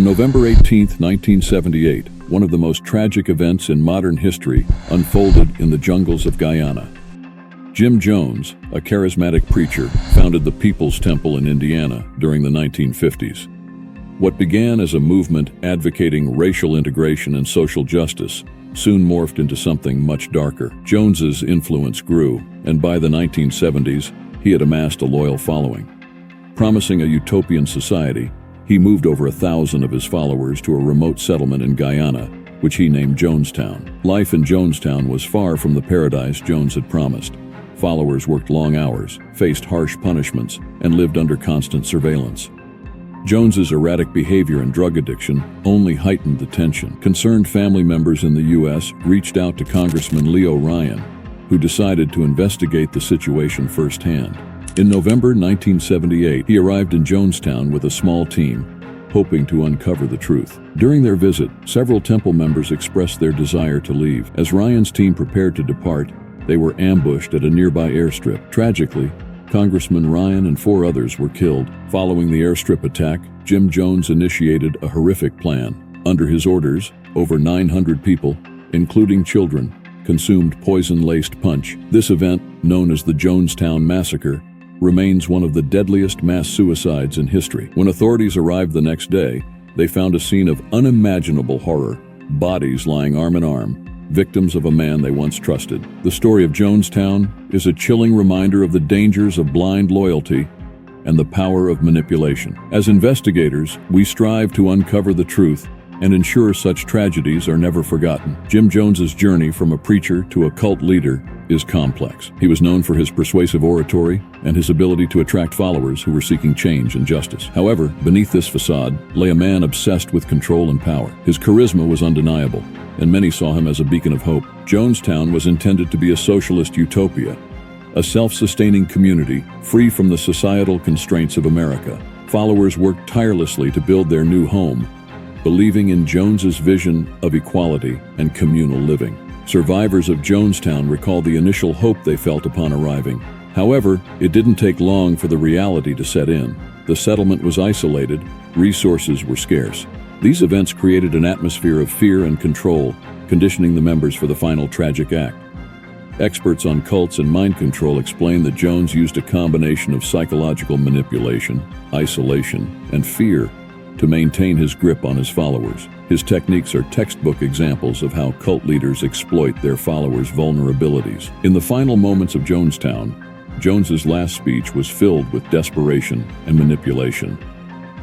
On November 18, 1978, one of the most tragic events in modern history unfolded in the jungles of Guyana. Jim Jones, a charismatic preacher, founded the People's Temple in Indiana during the 1950s. What began as a movement advocating racial integration and social justice soon morphed into something much darker. Jones's influence grew, and by the 1970s, he had amassed a loyal following. Promising a utopian society, he moved over 1,000 of his followers to a remote settlement in Guyana, which he named Jonestown. Life in Jonestown was far from the paradise Jones had promised. Followers worked long hours, faced harsh punishments, and lived under constant surveillance. Jones's erratic behavior and drug addiction only heightened the tension. Concerned family members in the U.S. reached out to Congressman Leo Ryan, who decided to investigate the situation firsthand. In November 1978, he arrived in Jonestown with a small team, hoping to uncover the truth. During their visit, several temple members expressed their desire to leave. As Ryan's team prepared to depart, they were ambushed at a nearby airstrip. Tragically, Congressman Ryan and 4 others were killed. Following the airstrip attack, Jim Jones initiated a horrific plan. Under his orders, over 900 people, including children, consumed poison-laced punch. This event, known as the Jonestown Massacre, remains one of the deadliest mass suicides in history. When authorities arrived the next day, they found a scene of unimaginable horror, bodies lying arm in arm, victims of a man they once trusted. The story of Jonestown is a chilling reminder of the dangers of blind loyalty and the power of manipulation. As investigators, we strive to uncover the truth and ensure such tragedies are never forgotten. Jim Jones's journey from a preacher to a cult leader is complex. He was known for his persuasive oratory and his ability to attract followers who were seeking change and justice. However, beneath this facade lay a man obsessed with control and power. His charisma was undeniable, and many saw him as a beacon of hope. Jonestown was intended to be a socialist utopia, a self-sustaining community free from the societal constraints of America. Followers worked tirelessly to build their new home, believing in Jones's vision of equality and communal living. Survivors of Jonestown recall the initial hope they felt upon arriving. However, it didn't take long for the reality to set in. The settlement was isolated, resources were scarce. These events created an atmosphere of fear and control, conditioning the members for the final tragic act. Experts on cults and mind control explain that Jones used a combination of psychological manipulation, isolation, and fear to maintain his grip on his followers. His techniques are textbook examples of how cult leaders exploit their followers' vulnerabilities. In the final moments of Jonestown, Jones's last speech was filled with desperation and manipulation.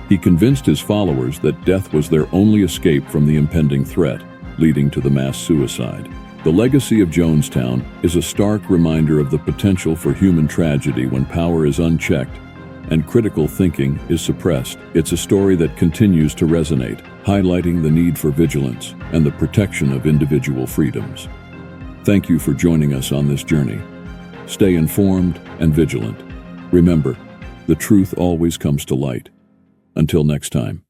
He convinced his followers that death was their only escape from the impending threat, leading to the mass suicide. The legacy of Jonestown is a stark reminder of the potential for human tragedy when power is unchecked and critical thinking is suppressed. It's a story that continues to resonate, highlighting the need for vigilance and the protection of individual freedoms. Thank you for joining us on this journey. Stay informed and vigilant. Remember, the truth always comes to light. Until next time.